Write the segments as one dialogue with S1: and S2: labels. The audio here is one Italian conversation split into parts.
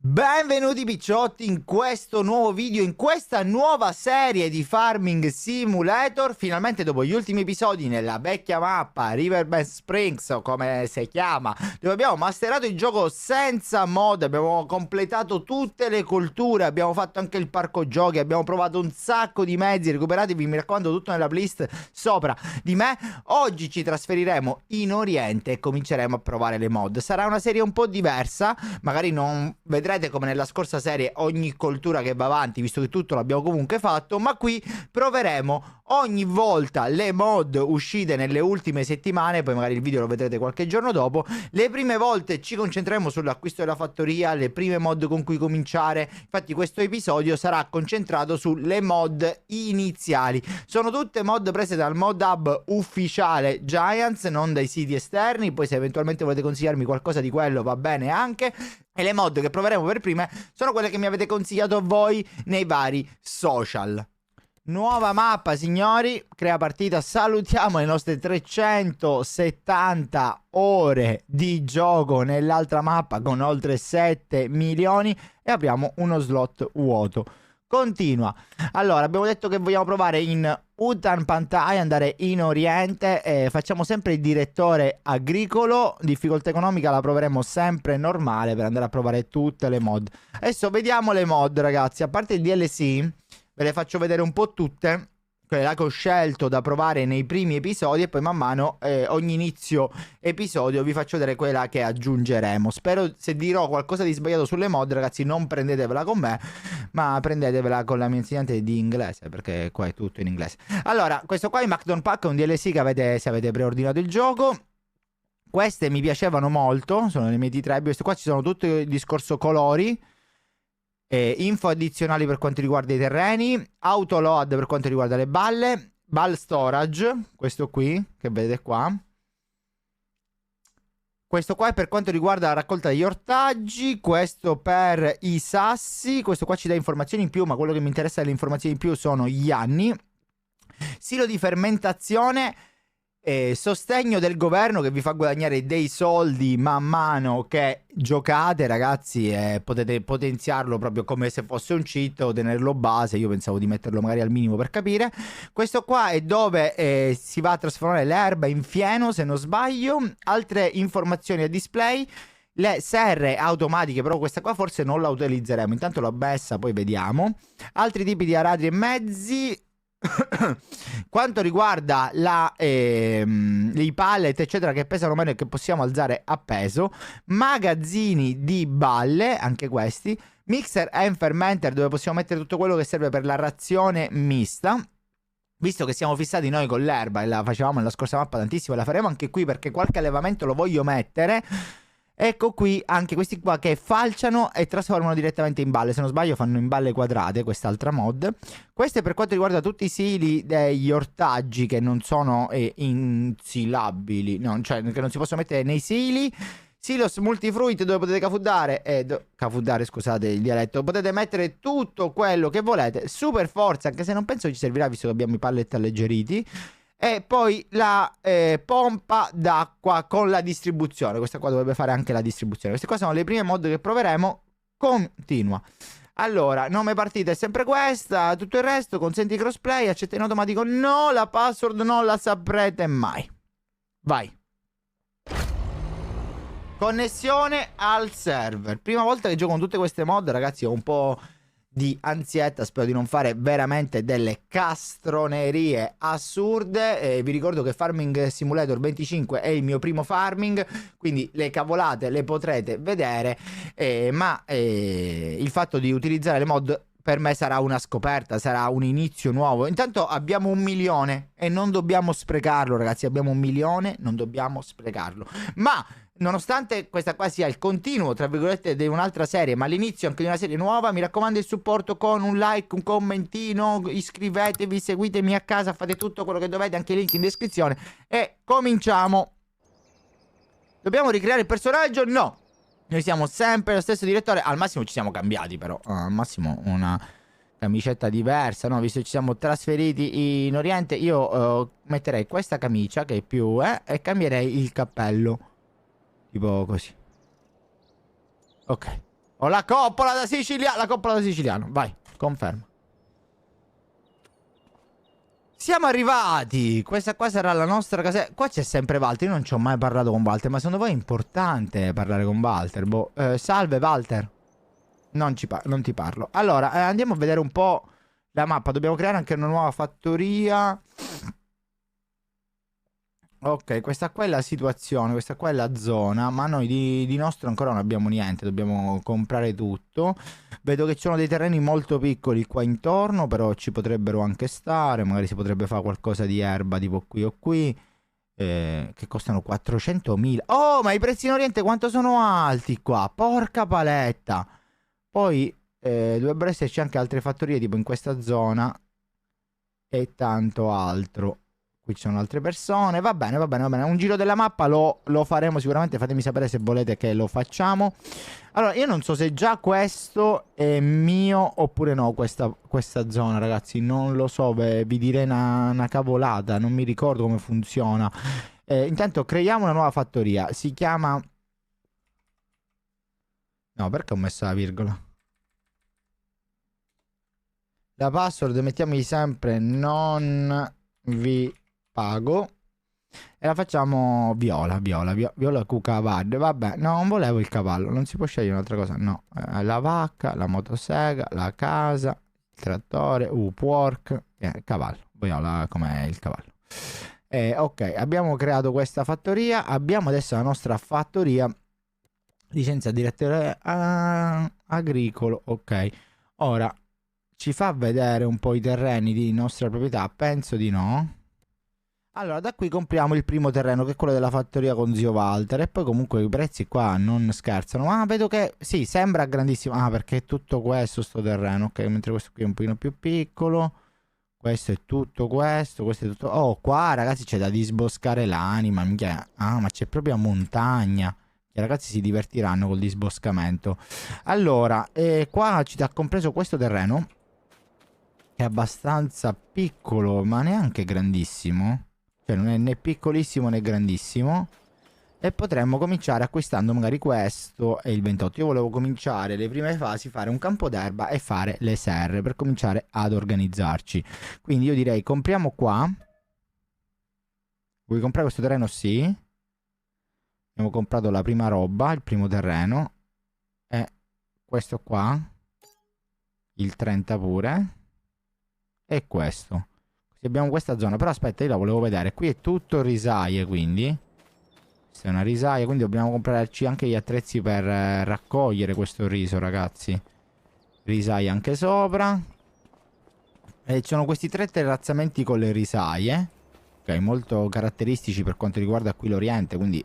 S1: Benvenuti picciotti in questo nuovo video, in questa nuova serie di Farming Simulator. Finalmente dopo gli ultimi episodi nella vecchia mappa Riverbend Springs, o come si chiama, dove abbiamo masterato il gioco senza mod, abbiamo completato tutte le colture, abbiamo fatto anche il parco giochi, abbiamo provato un sacco di mezzi. Recuperatevi, mi raccomando, tutto nella playlist sopra di me. Oggi ci trasferiremo in Oriente e cominceremo a provare le mod. Sarà una serie un po' diversa, magari non vedrete come nella scorsa serie ogni coltura che va avanti, visto che tutto l'abbiamo comunque fatto, ma qui proveremo ogni volta le mod uscite nelle ultime settimane. Poi magari il video lo vedrete qualche giorno dopo. Le prime volte ci concentreremo sull'acquisto della fattoria, le prime mod con cui cominciare. Infatti questo episodio sarà concentrato sulle mod iniziali. Sono tutte mod prese dal mod hub ufficiale Giants, non dai siti esterni. Poi se eventualmente volete consigliarmi qualcosa di quello va bene anche. E le mod che proveremo per prime sono quelle che mi avete consigliato voi nei vari social. Nuova mappa, signori, crea partita. Salutiamo le nostre 370 ore di gioco nell'altra mappa con oltre 7 milioni e apriamo uno slot vuoto. Continua. Allora, abbiamo detto che vogliamo provare in Utan Pantai, andare in Oriente. Facciamo sempre il direttore agricolo. Difficoltà economica la proveremo sempre normale per andare a provare tutte le mod. Adesso vediamo le mod, ragazzi. A parte il DLC, ve le faccio vedere un po' tutte, quelle là che ho scelto da provare nei primi episodi, e poi man mano ogni inizio episodio vi faccio vedere quella che aggiungeremo. Spero, se dirò qualcosa di sbagliato sulle mod, ragazzi, non prendetevela con me, ma prendetevela con la mia insegnante di inglese, perché qua è tutto in inglese. Allora, questo qua è il Macdon Pack, è un DLC che avete, se avete preordinato il gioco. Queste mi piacevano molto, sono le mie T3. Queste qua ci sono tutto il discorso colori. Info addizionali per quanto riguarda i terreni, autoload per quanto riguarda le balle, ball storage, questo qui che vedete qua. Questo qua è per quanto riguarda la raccolta degli ortaggi, questo per i sassi, questo qua ci dà informazioni in più, ma quello che mi interessa delle informazioni in più sono gli anni. Silo di fermentazione. Sostegno del governo che vi fa guadagnare dei soldi man mano che giocate, ragazzi, e potete potenziarlo proprio come se fosse un cheat o tenerlo base. Io pensavo di metterlo magari al minimo per capire. Questo qua è dove si va a trasformare l'erba in fieno, se non sbaglio. Altre informazioni a display. Le serre automatiche, però questa qua forse non la utilizzeremo. Intanto l'ho messa, poi vediamo. Altri tipi di aratri e mezzi. Quanto riguarda i pallet eccetera che pesano meno e che possiamo alzare a peso, magazzini di balle, anche questi, mixer and fermenter dove possiamo mettere tutto quello che serve per la razione mista. Visto che siamo fissati noi con l'erba e la facevamo nella scorsa mappa tantissimo, la faremo anche qui perché qualche allevamento lo voglio mettere. Ecco qui anche questi qua che falciano e trasformano direttamente in balle. Se non sbaglio fanno in balle quadrate, quest'altra mod. Questo è per quanto riguarda tutti i sili degli ortaggi che non sono insilabili, no, cioè che non si possono mettere nei sili. Silos multifruit dove potete cafuddare, scusate il dialetto. Potete mettere tutto quello che volete. Super forza, anche se non penso ci servirà visto che abbiamo i pallet alleggeriti. E poi la pompa d'acqua con la distribuzione. Questa qua dovrebbe fare anche la distribuzione. Queste qua sono le prime mod che proveremo. Continua. Allora, nome partita è sempre questa. Tutto il resto, consenti crossplay, accetta in automatico. No, la password non la saprete mai. Vai. Connessione al server. Prima volta che gioco con tutte queste mod, ragazzi, ho un po' di ansietta, spero di non fare veramente delle castronerie assurde. Vi ricordo che Farming Simulator 25 è il mio primo farming, quindi le cavolate le potrete vedere, ma il fatto di utilizzare le mod per me sarà una scoperta, sarà un inizio nuovo. Intanto abbiamo 1 milione e non dobbiamo sprecarlo, ragazzi, abbiamo 1 milione, non dobbiamo sprecarlo. Ma nonostante questa qua sia il continuo, tra virgolette, di un'altra serie, ma l'inizio anche di una serie nuova, mi raccomando il supporto con un like, un commentino, iscrivetevi, seguitemi a casa, fate tutto quello che dovete, anche i link in descrizione. E cominciamo. Dobbiamo ricreare il personaggio? No. Noi siamo sempre lo stesso direttore, al massimo ci siamo cambiati però, al massimo una camicetta diversa, no? Visto che ci siamo trasferiti in Oriente, io metterei questa camicia che è più, e cambierei il cappello. Tipo così. Ok. Ho la coppola da siciliano. La coppola da siciliano. Vai, conferma. Siamo arrivati. Questa qua sarà la nostra casa. Qua c'è sempre Walter. Io non ci ho mai parlato con Walter. Ma secondo voi è importante parlare con Walter? Boh. Salve Walter. Non ti parlo. Allora, andiamo a vedere un po' la mappa. Dobbiamo creare anche una nuova fattoria. Ok, questa qua è la situazione, questa qua è la zona, ma noi di nostro ancora non abbiamo niente, dobbiamo comprare tutto. Vedo che ci sono dei terreni molto piccoli qua intorno, però ci potrebbero anche stare, magari si potrebbe fare qualcosa di erba tipo qui o qui, che costano 400.000. Oh, ma i prezzi in Oriente quanto sono alti qua, porca paletta! Poi dovrebbero esserci anche altre fattorie tipo in questa zona e tanto altro. Qui ci sono altre persone. Va bene, va bene, va bene. Un giro della mappa lo faremo sicuramente. Fatemi sapere se volete che lo facciamo. Allora, io non so se già questo è mio oppure no, questa zona, ragazzi. Non lo so, vi direi una cavolata. Non mi ricordo come funziona. Intanto creiamo una nuova fattoria. Si chiama... No, perché ho messo la virgola? La password mettiamogli sempre non vi pago. E la facciamo viola cucavard. Vabbè, no, non volevo il cavallo. Non si può scegliere un'altra cosa. No, la vacca, la motosega, la casa, il trattore, pork, cavallo. Viola come il cavallo. Ok, abbiamo creato questa fattoria. Abbiamo adesso la nostra fattoria. Licenza direttore agricolo. Ok, ora ci fa vedere un po' i terreni di nostra proprietà. Penso di no. Allora, da qui compriamo il primo terreno, che è quello della fattoria con zio Walter. E poi comunque i prezzi qua non scherzano. Ma vedo che, sì, sembra grandissimo. Ah, perché è tutto questo sto terreno. Ok, mentre questo qui è un pochino più piccolo. Questo è tutto questo. Questo è tutto... Oh, qua ragazzi c'è da disboscare l'anima. Ah, ma c'è proprio a montagna. I ragazzi si divertiranno col disboscamento. Allora, qua ci ha compreso questo terreno. Che è abbastanza piccolo, ma neanche grandissimo. Cioè non è né piccolissimo né grandissimo. E potremmo cominciare acquistando magari questo e il 28. Io volevo cominciare le prime fasi, fare un campo d'erba e fare le serre per cominciare ad organizzarci. Quindi io direi compriamo qua. Vuoi comprare questo terreno? Sì. Abbiamo comprato la prima roba, il primo terreno. E questo qua. Il 30 pure. E questo. Abbiamo questa zona. Però aspetta, io la volevo vedere. Qui è tutto risaie, quindi. Questa è una risaia, quindi dobbiamo comprarci anche gli attrezzi per raccogliere questo riso, ragazzi. Risaie anche sopra. E ci sono questi 3 terrazzamenti con le risaie. Ok, molto caratteristici per quanto riguarda qui l'Oriente, quindi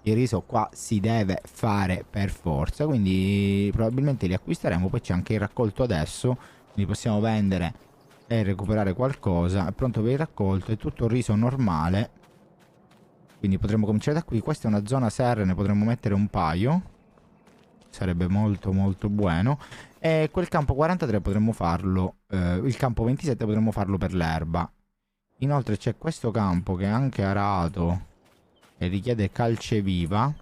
S1: il riso qua si deve fare per forza. Quindi probabilmente li acquisteremo. Poi c'è anche il raccolto adesso, quindi possiamo vendere e recuperare qualcosa. È pronto per il raccolto. È tutto riso normale, quindi potremmo cominciare da qui. Questa è una zona serra, ne potremmo mettere un paio. Sarebbe molto molto buono. E quel campo 43 potremmo farlo, il campo 27 potremmo farlo per l'erba. Inoltre c'è questo campo che è anche arato e richiede calce viva.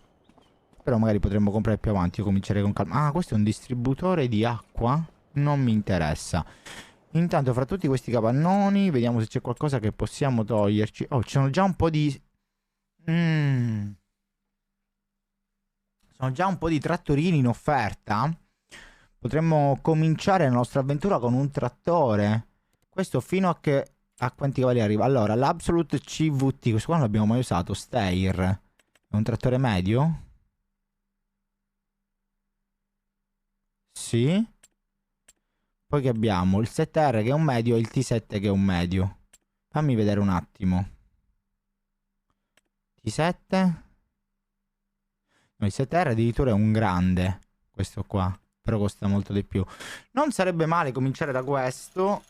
S1: Però magari potremmo comprare più avanti. Io comincerei con calma. Ah, questo è un distributore di acqua. Non mi interessa. Intanto fra tutti questi capannoni vediamo se c'è qualcosa che possiamo toglierci. Oh, ci sono già un po' di... Sono già un po' di trattorini in offerta. Potremmo cominciare la nostra avventura con un trattore. Questo fino a che... A quanti cavalli arriva? Allora, l'Absolute CVT. Questo qua non l'abbiamo mai usato. Steyr. È un trattore medio? Sì. Poi che abbiamo? Il 7R che è un medio e il T7 che è un medio. Fammi vedere un attimo. T7? No, il 7R addirittura è un grande. Questo qua. Però costa molto di più. Non sarebbe male cominciare da questo.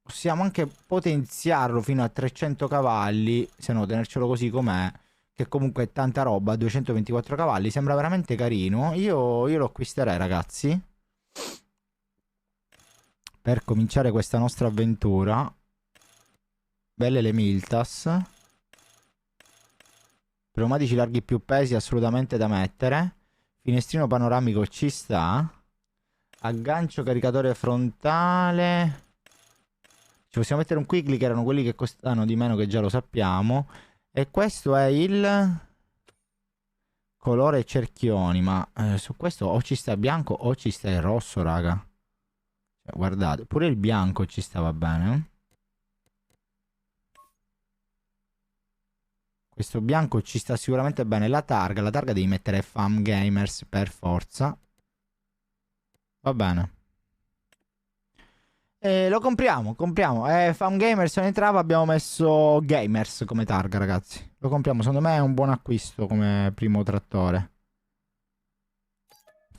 S1: Possiamo anche potenziarlo fino a 300 cavalli. Se no, tenercelo così com'è. Che comunque è tanta roba. 224 cavalli. Sembra veramente carino. Io lo acquisterei, ragazzi. Per cominciare questa nostra avventura. Belle le Miltas. Pneumatici larghi più pesi assolutamente da mettere. Finestrino panoramico ci sta. Aggancio caricatore frontale. Ci possiamo mettere un quickly, che erano quelli che costavano di meno, che già lo sappiamo. E questo è il colore cerchioni. Ma su questo o ci sta bianco o ci sta il rosso, raga. Cioè, guardate, pure il bianco ci stava bene. Questo bianco ci sta sicuramente bene. La targa devi mettere Fam Gamers per forza. Va bene. E lo compriamo. Fam Gamers non entrava, abbiamo messo Gamers come targa, ragazzi. Lo compriamo, secondo me è un buon acquisto come primo trattore.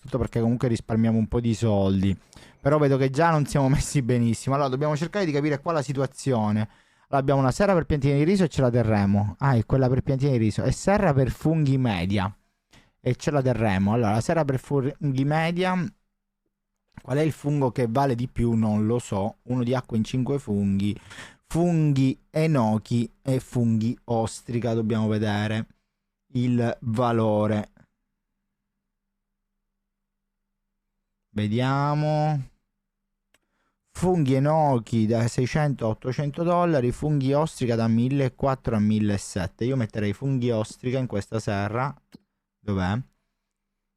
S1: Tutto perché comunque risparmiamo un po' di soldi. Però vedo che già non siamo messi benissimo. Allora, dobbiamo cercare di capire qua la situazione. Allora, abbiamo una serra per piantine di riso e ce la terremo. Ah, è quella per piantine di riso. E serra per funghi media. E ce la terremo. Allora, la serra per funghi media. Qual è il fungo che vale di più? Non lo so. Uno di acqua in 5 funghi. Funghi enochi e funghi ostrica. Dobbiamo vedere il valore. Vediamo. Funghi enochi da 600 a 800 dollari. Funghi ostrica da 1400 a 1700. Io metterei funghi ostrica in questa serra. Dov'è?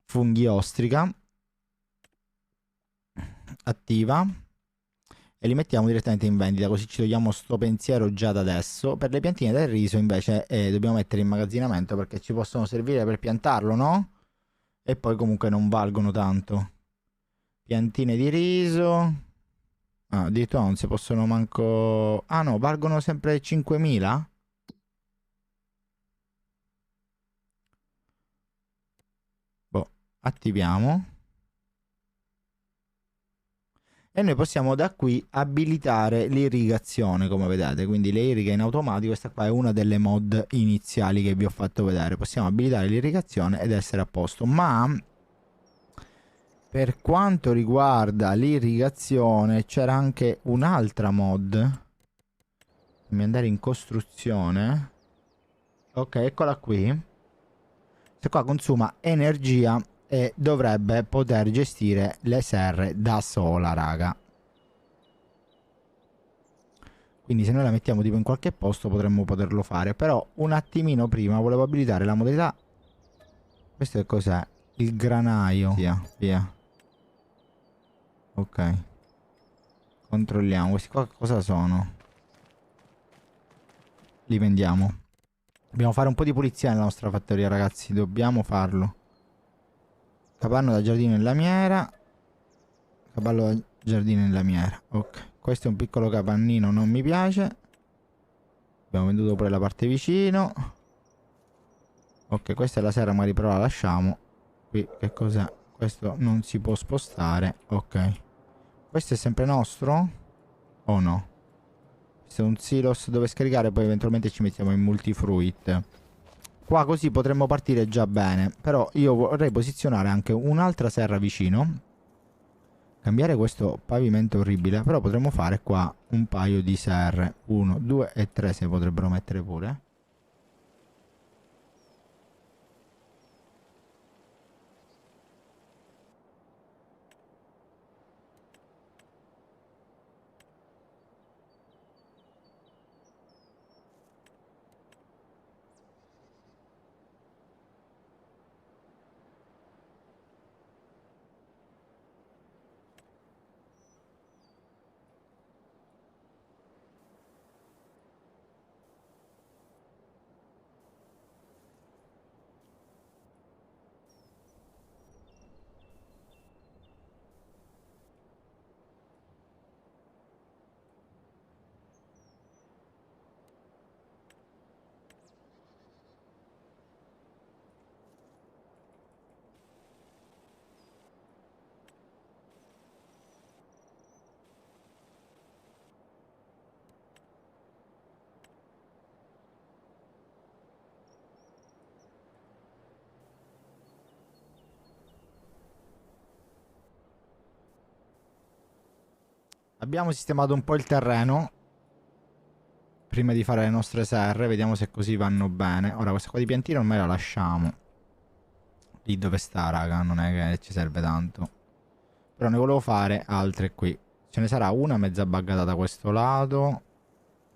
S1: Funghi ostrica. Attiva. E li mettiamo direttamente in vendita, così ci togliamo sto pensiero già da adesso. Per le piantine del riso invece dobbiamo mettere in immagazzinamento, perché ci possono servire per piantarlo, no? E poi comunque non valgono tanto. Piantine di riso. Ah, addirittura non si possono manco... Ah no, valgono sempre 5.000? Boh, attiviamo. E noi possiamo da qui abilitare l'irrigazione, come vedete. Quindi le irriga in automatico. Questa qua è una delle mod iniziali che vi ho fatto vedere. Possiamo abilitare l'irrigazione ed essere a posto. Ma per quanto riguarda l'irrigazione c'era anche un'altra mod. Fammi andare in costruzione. Ok, eccola qui. Questa qua consuma energia e dovrebbe poter gestire le serre da sola, raga. Quindi se noi la mettiamo tipo in qualche posto potremmo poterlo fare. Però un attimino prima volevo abilitare la modalità. Questo che cos'è? Il granaio. Via. Ok. Controlliamo. Questi qua cosa sono? Li vendiamo. Dobbiamo fare un po' di pulizia nella nostra fattoria, ragazzi. Dobbiamo farlo. Capanno da giardino in lamiera. Cavallo da giardino in lamiera. Ok. Questo è un piccolo capannino, non mi piace. Abbiamo venduto pure la parte vicino. Ok, questa è la serra, magari però la lasciamo. Qui che cos'è? Questo non si può spostare. Ok. Questo è sempre nostro? O no? Questo è un silos dove scaricare, poi eventualmente ci mettiamo in multifruit. Qua così potremmo partire già bene. Però io vorrei posizionare anche un'altra serra vicino. Cambiare questo pavimento orribile. Però potremmo fare qua un paio di serre. 1, 2 e 3 se potrebbero mettere pure. Abbiamo sistemato un po' il terreno prima di fare le nostre serre. Vediamo se così vanno bene. Ora questa qua di piantino ormai la lasciamo. lì dove sta, raga, non è che ci serve tanto. Però ne volevo fare altre qui. Ce ne sarà una mezza buggata da questo lato,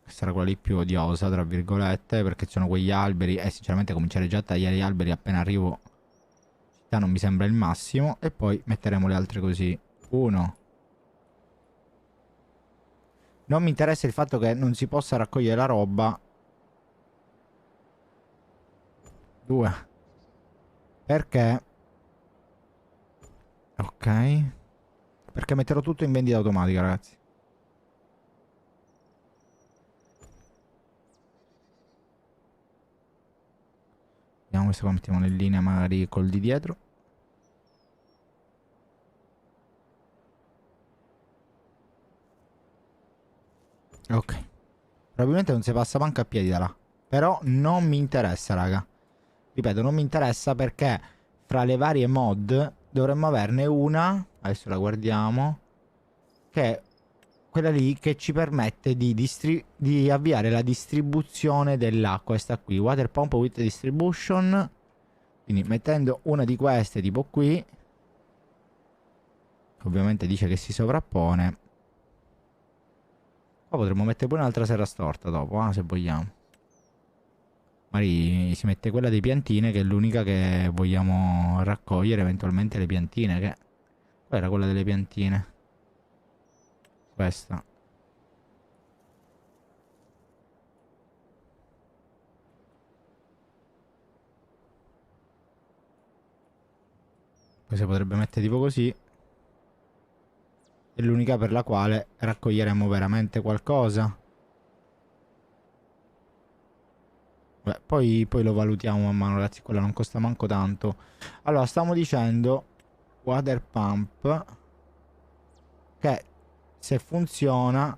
S1: che sarà quella lì più odiosa, tra virgolette, perché ci sono quegli alberi e sinceramente cominciare già a tagliare gli alberi appena arrivo città non mi sembra il massimo. E poi metteremo le altre così. Uno. Non mi interessa il fatto che non si possa raccogliere la roba. 2. Perché? Ok. Perché metterò tutto in vendita automatica, ragazzi. Vediamo questo qua, mettiamo in linea magari col di dietro. Ok. Probabilmente non si passa manco a piedi da là. Però non mi interessa, raga. Ripeto, non mi interessa perché fra le varie mod dovremmo averne una. Adesso la guardiamo. Che è quella lì che ci permette di avviare la distribuzione dell'acqua. Questa qui, Water Pump with Distribution. Quindi mettendo una di queste tipo qui, ovviamente dice che si sovrappone. Qua potremmo mettere pure un'altra serra storta dopo, se vogliamo. Magari si mette quella dei piantine, che è l'unica che vogliamo raccogliere, eventualmente le piantine. Che... Qual era quella delle piantine? Questa. Poi si potrebbe mettere tipo così. È l'unica per la quale raccoglieremo veramente qualcosa. Beh, poi lo valutiamo man mano, ragazzi. Quella non costa manco tanto. Allora, stiamo dicendo water pump, che se funziona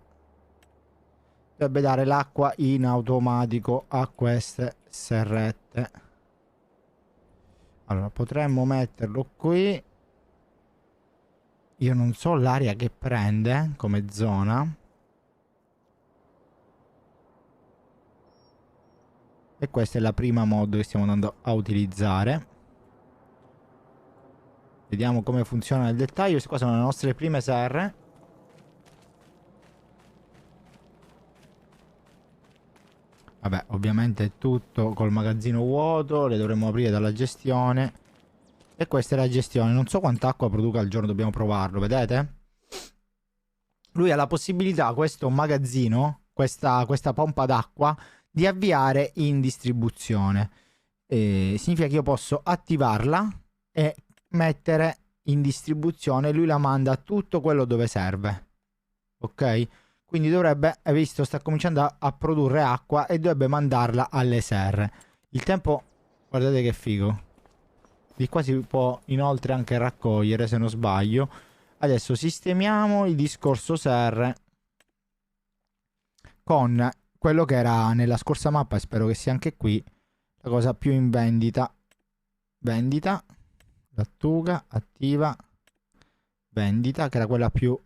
S1: dovrebbe dare l'acqua in automatico a queste serrette. Allora, potremmo metterlo qui. Io non so l'area che prende come zona. E questa è la prima mod che stiamo andando a utilizzare. Vediamo come funziona nel dettaglio. Queste qua sono le nostre prime serre. Vabbè, ovviamente è tutto col magazzino vuoto. Le dovremo aprire dalla gestione. E questa è la gestione. Non so quanta acqua produca al giorno, dobbiamo provarlo, vedete? Lui ha la possibilità, questo magazzino, questa pompa d'acqua, di avviare in distribuzione. Significa che io posso attivarla e mettere in distribuzione. Lui la manda a tutto quello dove serve. Ok? Quindi dovrebbe, hai visto, sta cominciando a produrre acqua e dovrebbe mandarla alle serre. Il tempo, guardate che figo. Di qua si può inoltre anche raccogliere, se non sbaglio. Adesso sistemiamo il discorso serre con quello che era nella scorsa mappa, e spero che sia anche qui, la cosa più in vendita. Vendita, lattuga, attiva, vendita, che era quella più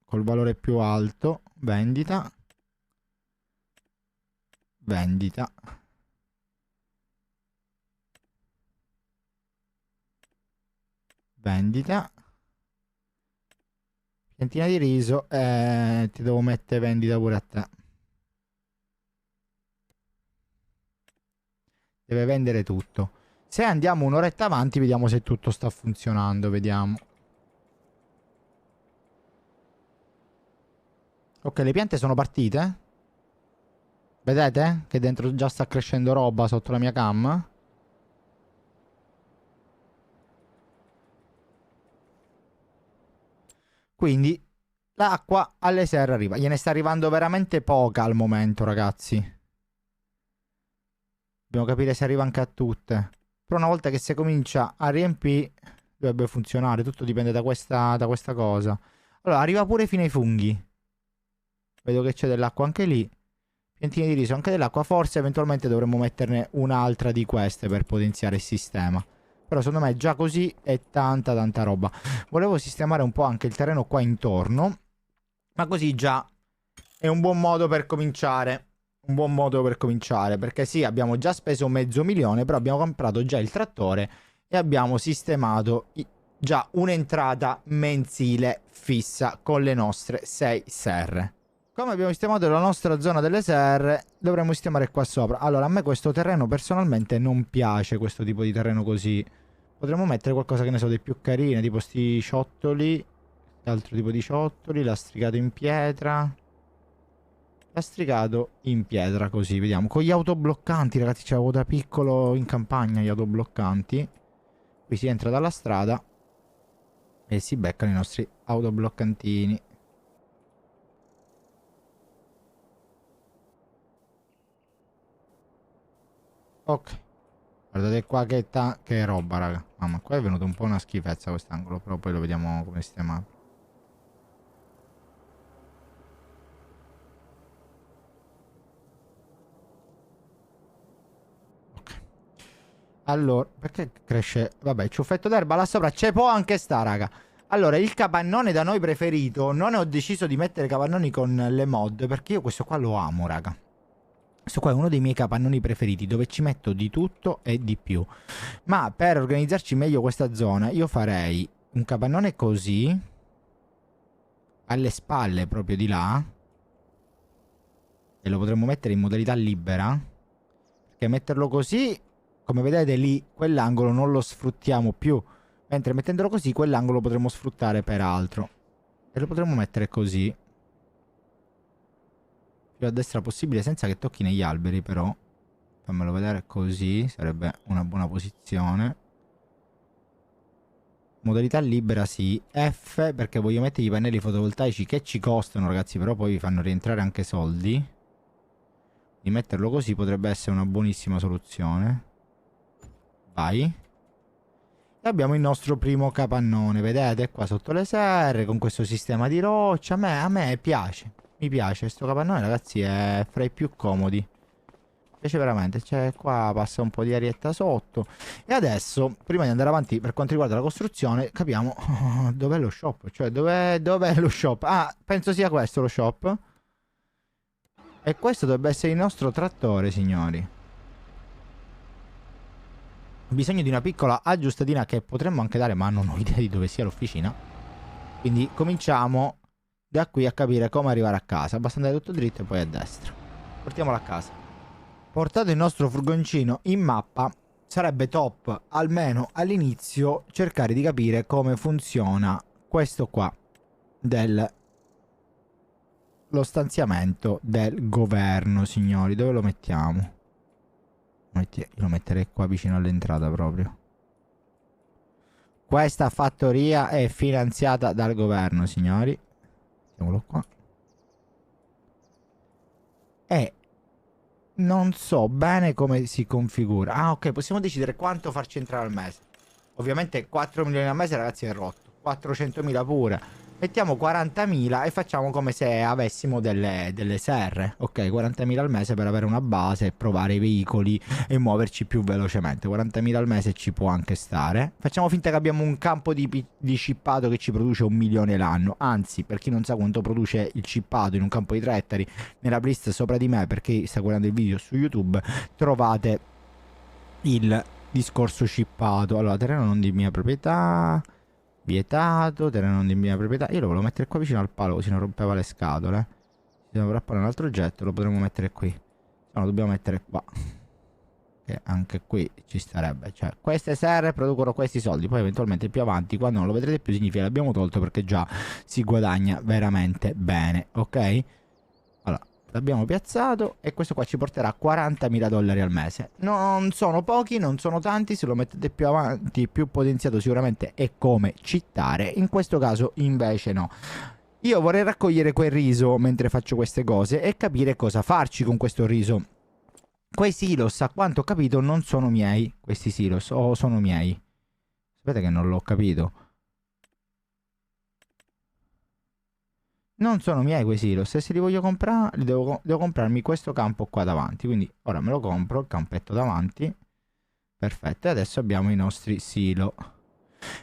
S1: col valore più alto. Vendita, vendita. Vendita. Piantina di riso. Ti devo mettere vendita pure a te. Deve vendere tutto. Se andiamo un'oretta avanti, vediamo se tutto sta funzionando. Vediamo. Ok, le piante sono partite. Vedete? Che dentro già sta crescendo roba sotto la mia cam. Quindi l'acqua alle serre arriva. Gliene sta arrivando veramente poca al momento, ragazzi. Dobbiamo capire se arriva anche a tutte. Però una volta che si comincia a riempire, dovrebbe funzionare. Tutto dipende da questa cosa. Allora, arriva pure fino ai funghi. Vedo che c'è dell'acqua anche lì. Piantine di riso, anche dell'acqua. Forse eventualmente dovremmo metterne un'altra di queste per potenziare il sistema. Però secondo me già così è tanta roba. Volevo sistemare un po' anche il terreno qua intorno. Ma così già è un buon modo per cominciare. Un buon modo per cominciare. Perché sì, abbiamo già speso $500,000. Però abbiamo comprato già il trattore. e abbiamo sistemato già un'entrata mensile fissa con le nostre 6 serre. Come abbiamo sistemato la nostra zona delle serre, dovremmo sistemare qua sopra. Allora, a me questo terreno personalmente non piace, questo tipo di terreno così. Potremmo mettere qualcosa, che ne so, di più carine, tipo sti ciottoli, altro tipo di ciottoli, lastricato in pietra. Lastricato in pietra, così, vediamo. Con gli autobloccanti, ragazzi, c'avevo da piccolo in campagna gli autobloccanti. Qui si entra dalla strada e si beccano i nostri autobloccantini. Ok. Guardate qua che roba, raga. Mamma, qua è venuto un po' una schifezza quest'angolo, però poi lo vediamo come sistemare. Ok. Allora, perché cresce? Vabbè, il ciuffetto d'erba là sopra c'è può anche sta, raga. Allora, il capannone da noi preferito. Non ho deciso di mettere capannoni con le mod, perché io questo qua lo amo, raga. Questo qua è uno dei miei capannoni preferiti, dove ci metto di tutto e di più. Ma per organizzarci meglio questa zona, io farei un capannone così, alle spalle proprio di là, e lo potremmo mettere in modalità libera, perché metterlo così, come vedete lì, quell'angolo non lo sfruttiamo più, mentre mettendolo così, quell'angolo potremmo sfruttare per altro. E lo potremmo mettere così, più a destra possibile, senza che tocchi negli alberi, però. Fammelo vedere, così sarebbe una buona posizione. Modalità libera sì. F perché voglio mettere i pannelli fotovoltaici che ci costano, ragazzi, però poi vi fanno rientrare anche soldi. Di metterlo così potrebbe essere una buonissima soluzione. Vai. E abbiamo il nostro primo capannone, vedete? Qua sotto le serre, con questo sistema di roccia. A me piace. Mi piace. Questo capannone, ragazzi, è fra i più comodi. Mi piace veramente. Cioè, qua passa un po' di arietta sotto. E adesso, prima di andare avanti per quanto riguarda la costruzione, capiamo dov'è lo shop. Cioè, dov'è lo shop? Ah, penso sia questo lo shop. E questo dovrebbe essere il nostro trattore, signori. Bisogno di una piccola aggiustatina che potremmo anche dare, ma non ho idea di dove sia l'officina. Quindi cominciamo da qui a capire come arrivare a casa. Basta andare tutto dritto e poi a destra. Portiamolo a casa. Portato il nostro furgoncino in mappa, sarebbe top, almeno all'inizio, cercare di capire come funziona questo qua lo stanziamento del governo, signori. Dove lo mettiamo? Io lo metterei qua vicino all'entrata proprio. Questa fattoria è finanziata dal governo, signori. Mettiamolo qua. E non so bene come si configura. Ah, ok, possiamo decidere quanto farci entrare al mese. Ovviamente 4 milioni al mese, ragazzi, è rotto. 400.000 pure. Mettiamo 40.000 e facciamo come se avessimo delle serre. Ok, 40.000 al mese per avere una base e provare i veicoli e muoverci più velocemente. 40.000 al mese ci può anche stare. Facciamo finta che abbiamo un campo di cippato che ci produce 1 milione l'anno. Anzi, per chi non sa quanto produce il cippato in un campo di 3 ettari, nella playlist sopra di me, per chi sta guardando il video su YouTube, trovate il discorso cippato. Allora, terreno non di mia proprietà... Vietato, terreno non di mia proprietà. Io lo volevo mettere qua vicino al palo, così non rompeva le scatole. Se dovrà fare un altro oggetto lo potremmo mettere qui. No, lo dobbiamo mettere qua, che anche qui ci starebbe. Cioè, queste serre producono questi soldi. Poi eventualmente più avanti, quando non lo vedrete più, significa che l'abbiamo tolto, perché già si guadagna veramente bene. Ok? Allora, l'abbiamo piazzato e questo qua ci porterà a 40.000 dollari al mese. Non sono pochi, non sono tanti. Se lo mettete più avanti, più potenziato sicuramente è come cittare. In questo caso invece no. Io vorrei raccogliere quel riso mentre faccio queste cose e capire cosa farci con questo riso. Quei silos, a quanto ho capito, non sono miei. Questi silos, o sono miei? Aspetta che non l'ho capito. Non sono miei quei silos. Se li voglio comprare, devo comprarmi questo campo qua davanti. Quindi ora me lo compro, il campetto davanti. Perfetto. E adesso abbiamo i nostri silo.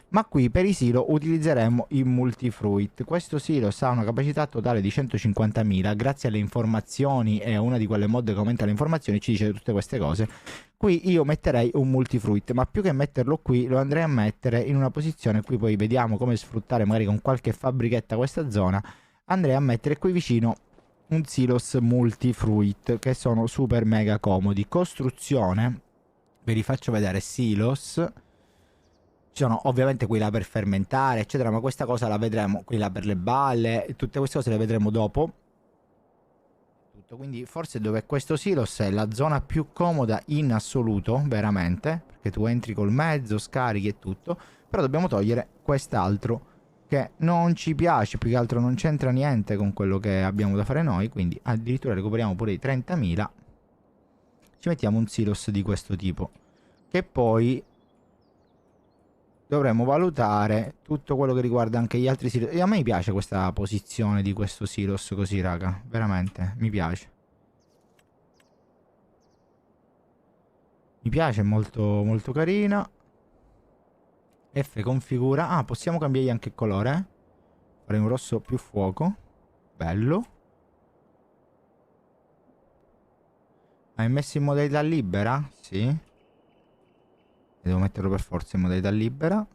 S1: Ma qui per i silo utilizzeremo il multifruit. Questo silo ha una capacità totale di 150.000. Grazie alle informazioni e a una di quelle mod che aumenta le informazioni ci dice tutte queste cose. Qui io metterei un multifruit, ma più che metterlo qui lo andrei a mettere in una posizione, qui poi vediamo come sfruttare magari con qualche fabbrichetta questa zona. Andrei a mettere qui vicino un silos multifruit, che sono super mega comodi. Costruzione, ve li faccio vedere. Silos, ci sono ovviamente quelli là per fermentare eccetera, ma questa cosa la vedremo, quelli là per le balle, tutte queste cose le vedremo dopo. Quindi forse dove questo silos è la zona più comoda in assoluto, veramente, perché tu entri col mezzo, scarichi e tutto. Però dobbiamo togliere quest'altro che non ci piace, più che altro non c'entra niente con quello che abbiamo da fare noi, quindi addirittura recuperiamo pure i 30.000. Ci mettiamo un silos di questo tipo, che poi dovremmo valutare tutto quello che riguarda anche gli altri silos. E a me piace questa posizione di questo silos così, raga, veramente mi piace. Mi piace, molto molto carina. F configura. Ah, possiamo cambiargli anche il colore. Fare un rosso più fuoco. Bello. Hai messo in modalità libera? Sì. Devo metterlo per forza in modalità libera.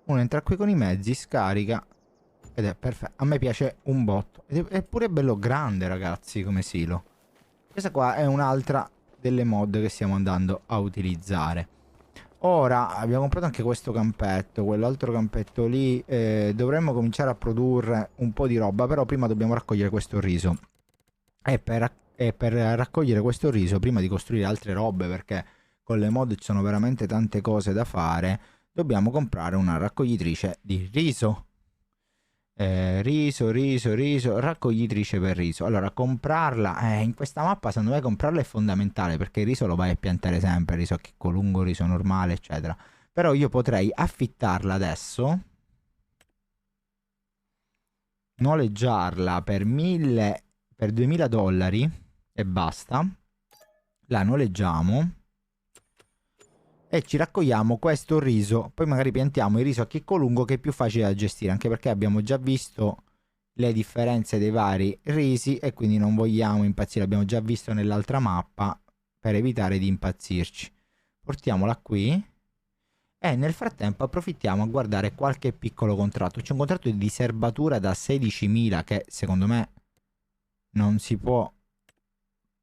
S1: Uno entra qui con i mezzi, scarica. Ed è perfetto. A me piace un botto. È pure bello grande, ragazzi, come silo. Questa qua è un'altra delle mod che stiamo andando a utilizzare. Ora abbiamo comprato anche questo campetto, quell'altro campetto lì. Dovremmo cominciare a produrre un po' di roba, però prima dobbiamo raccogliere questo riso. E per raccogliere questo riso, prima di costruire altre robe, perché con le mod ci sono veramente tante cose da fare, dobbiamo comprare una raccoglitrice di riso. Riso, raccoglitrice per riso. Allora, comprarla in questa mappa, secondo me comprarla è fondamentale, perché il riso lo vai a piantare sempre, riso a chicco lungo, riso normale, eccetera. Però io potrei affittarla adesso, noleggiarla per 2000 dollari e basta. La noleggiamo e ci raccogliamo questo riso. Poi magari piantiamo il riso a chicco lungo, che è più facile da gestire, anche perché abbiamo già visto le differenze dei vari risi e quindi non vogliamo impazzire. Abbiamo già visto nell'altra mappa, per evitare di impazzirci. Portiamola qui e nel frattempo approfittiamo a guardare qualche piccolo contratto. C'è un contratto di serbatura da 16.000 che secondo me non si può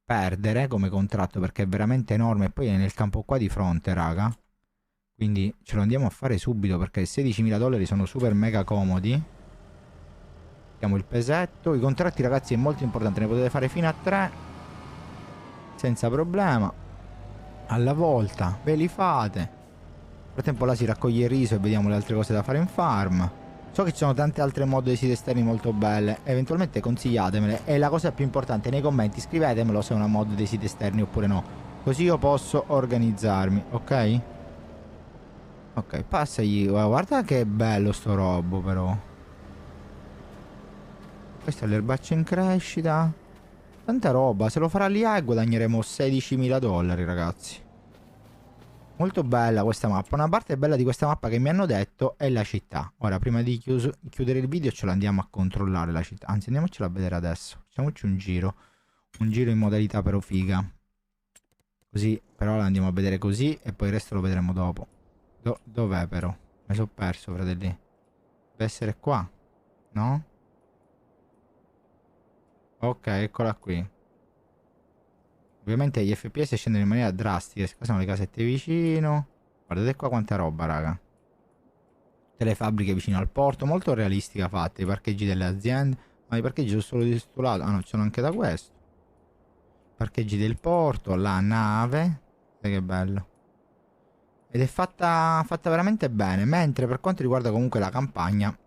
S1: perdere come contratto, perché è veramente enorme. E poi è nel campo qua di fronte, raga, quindi ce lo andiamo a fare subito, perché 16.000 dollari sono super mega comodi. Mettiamo il pesetto. I contratti, ragazzi, è molto importante, ne potete fare fino a 3 senza problema, alla volta ve li fate. Nel frattempo là si raccoglie il riso e vediamo le altre cose da fare in farm. So che ci sono tante altre mod dei siti esterni molto belle, eventualmente consigliatemele. E la cosa più importante, nei commenti scrivetemelo se è una mod dei siti esterni oppure no, così io posso organizzarmi, ok? Ok, passagli. Guarda che bello sto robo, però. Questa è l'erbaccia in crescita. Tanta roba, se lo farà l'IA guadagneremo 16.000 dollari, ragazzi. Molto bella questa mappa. Una parte bella di questa mappa che mi hanno detto è la città. Ora, prima di chiudere il video, ce l'andiamo a controllare la città. Anzi, andiamocela a vedere adesso. Facciamoci un giro. Un giro in modalità però figa. Così, però la andiamo a vedere così e poi il resto lo vedremo dopo. Dov'è però? Mi sono perso, fratelli. Deve essere qua, no? Ok, eccola qui. Ovviamente gli FPS scendono in maniera drastica. Qua sono le casette vicino. Guardate qua quanta roba, raga. Tutte le fabbriche vicino al porto. Molto realistica fatta. I parcheggi delle aziende. Ma i parcheggi sono solo di questo lato. Ah no, ci sono anche da questo. Parcheggi del porto. La nave. Guardate che bello. Ed è fatta veramente bene. Mentre per quanto riguarda comunque la campagna,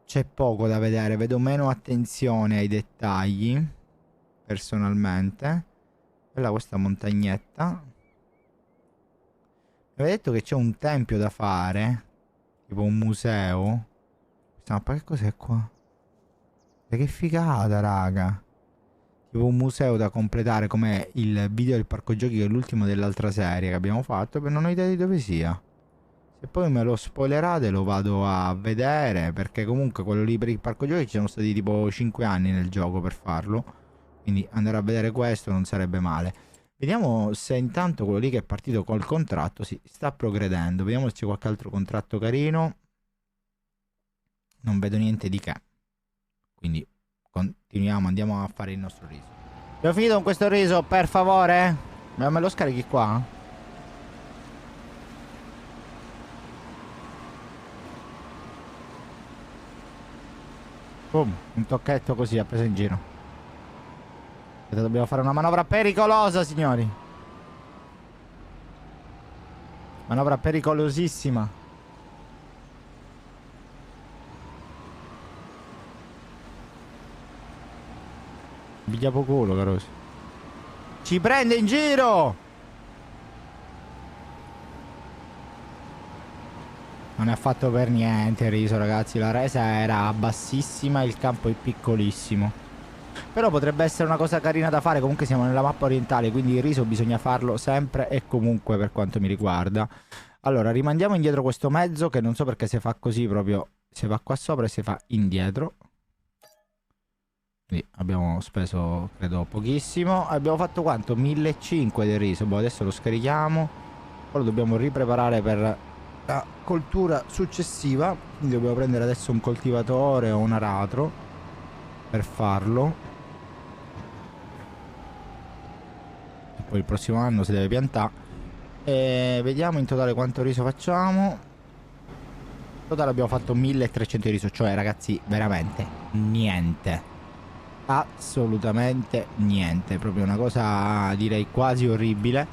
S1: c'è poco da vedere. Vedo meno attenzione ai dettagli, personalmente. Bella questa montagnetta. Mi aveva detto che c'è un tempio da fare, tipo un museo. Questa mappa che cos'è qua? E che figata, raga. Tipo un museo da completare, come il video del parco giochi, che è l'ultimo dell'altra serie che abbiamo fatto, ma non ho idea di dove sia. Se poi me lo spoilerate lo vado a vedere, perché comunque quello lì per il parco giochi ci sono stati tipo 5 anni nel gioco per farlo, quindi andare a vedere questo non sarebbe male. Vediamo se intanto quello lì che è partito col contratto si sta progredendo. Vediamo se c'è qualche altro contratto carino. Non vedo niente di che, quindi continuiamo, andiamo a fare il nostro riso. Abbiamo finito con questo riso, per favore? Me lo scarichi qua? Boom, un tocchetto così, ha preso in giro. Aspetta, dobbiamo fare una manovra pericolosa, signori. Manovra pericolosissima. Pigliamo culo, carosi. Ci prende in giro! Non è fatto per niente il riso, ragazzi. La resa era bassissima, il campo è piccolissimo. Però potrebbe essere una cosa carina da fare. Comunque siamo nella mappa orientale, quindi il riso bisogna farlo sempre e comunque per quanto mi riguarda. Allora, rimandiamo indietro questo mezzo, che non so perché si fa così proprio. Si va qua sopra e si fa indietro. Quindi abbiamo speso, credo, pochissimo. Abbiamo fatto quanto? 1500 del riso. Boh, adesso lo scarichiamo. Poi lo dobbiamo ripreparare per la coltura successiva. Quindi dobbiamo prendere adesso un coltivatore o un aratro per farlo. E poi il prossimo anno si deve piantare. E vediamo in totale quanto riso facciamo. In totale abbiamo fatto 1300 di riso. Cioè, ragazzi, veramente niente. Assolutamente niente. Proprio una cosa, direi, quasi orribile.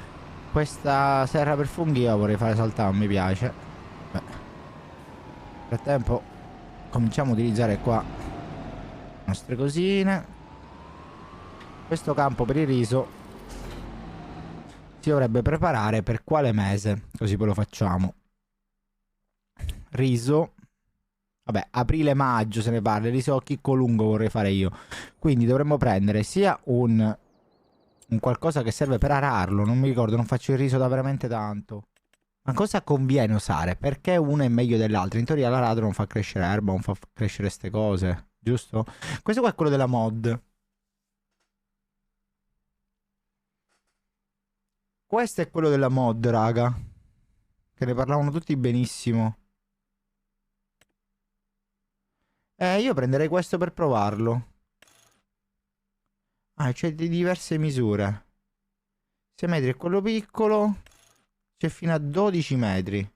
S1: Questa serra per funghi io vorrei fare saltare, non mi piace. Beh. Nel frattempo cominciamo a utilizzare qua le nostre cosine. Questo campo per il riso si dovrebbe preparare per quale mese? Così poi lo facciamo. Riso, vabbè, aprile-maggio se ne parla. Riso a chicco lungo vorrei fare io. Quindi dovremmo prendere sia un qualcosa che serve per ararlo. Non mi ricordo, non faccio il riso da veramente tanto. Ma cosa conviene usare? Perché uno è meglio dell'altro? In teoria l'aratro non fa crescere erba, non fa crescere ste cose, giusto? Questo qua è quello della mod. Questo è quello della mod, raga. Che ne parlavano tutti benissimo. Io prenderei questo per provarlo. Ah, c'è di diverse misure. 6 metri è quello piccolo. C'è fino a 12 metri. Io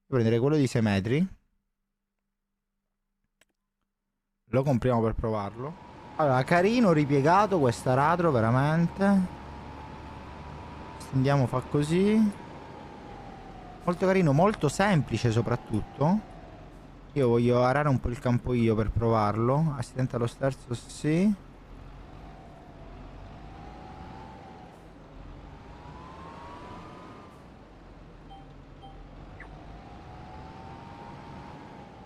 S1: prenderei quello di 6 metri. Lo compriamo per provarlo. Allora, carino ripiegato questo aratro, veramente. Stendiamo, fa così. Molto carino, molto semplice soprattutto. Io voglio arare un po' il campo io per provarlo. Assistente allo sterzo, sì.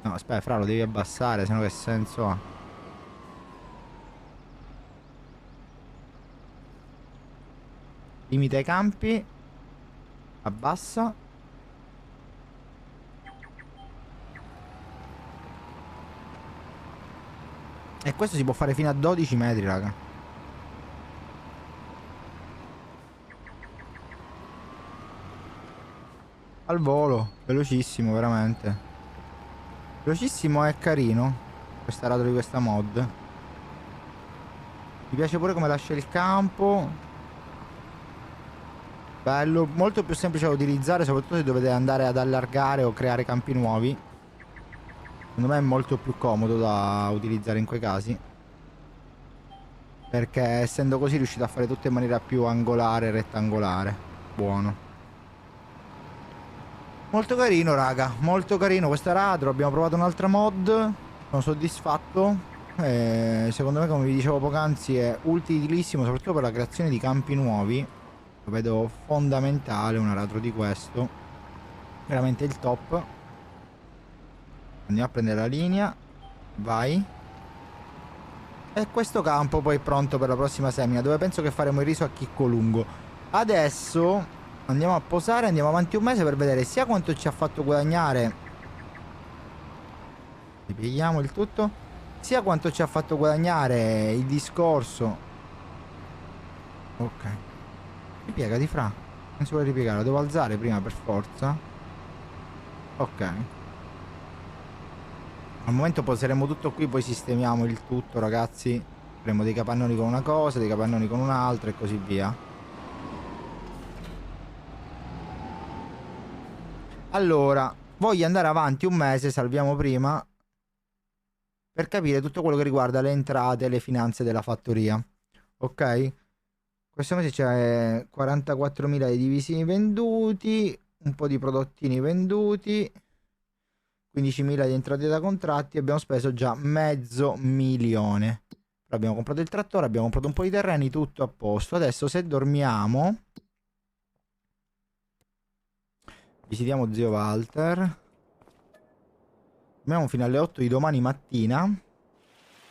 S1: No, aspetta, fra, lo devi abbassare, sennò che senso ha? Limita i campi. Abbassa. E questo si può fare fino a 12 metri, raga. Al volo, velocissimo, veramente. Velocissimo e carino questo aratro di questa mod. Mi piace pure come lascia il campo. Bello, molto più semplice da utilizzare, soprattutto se dovete andare ad allargare o creare campi nuovi. Secondo me è molto più comodo da utilizzare in quei casi, perché essendo così riuscite a fare tutto in maniera più angolare e rettangolare. Buono. Molto carino, raga, molto carino questo aratro. Abbiamo provato un'altra mod, sono soddisfatto. Secondo me, come vi dicevo poc'anzi, è utilissimo soprattutto per la creazione di campi nuovi. Lo vedo fondamentale un aratro di questo. Veramente il top. Andiamo a prendere la linea. Vai. E questo campo poi è pronto per la prossima semina, dove penso che faremo il riso a chicco lungo. Adesso Andiamo a posare, andiamo avanti un mese per vedere sia quanto ci ha fatto guadagnare. Ripieghiamo il tutto. Sia quanto ci ha fatto guadagnare il discorso. Ok. Ripiegati, fra. Non si vuole ripiegare, lo devo alzare prima per forza. Ok. Al momento poseremo tutto qui, poi sistemiamo il tutto, ragazzi. Faremo dei capannoni con una cosa, dei capannoni con un'altra e così via. Allora, voglio andare avanti un mese, salviamo prima, per capire tutto quello che riguarda le entrate e le finanze della fattoria. Ok? Questo mese c'è 44.000 di divisi venduti, un po' di prodottini venduti, 15.000 di entrate da contratti, abbiamo speso già $500.000. Abbiamo comprato il trattore, abbiamo comprato un po' di terreni, tutto a posto. Adesso se dormiamo, visitiamo zio Walter. Dormiamo fino alle 8 di domani mattina.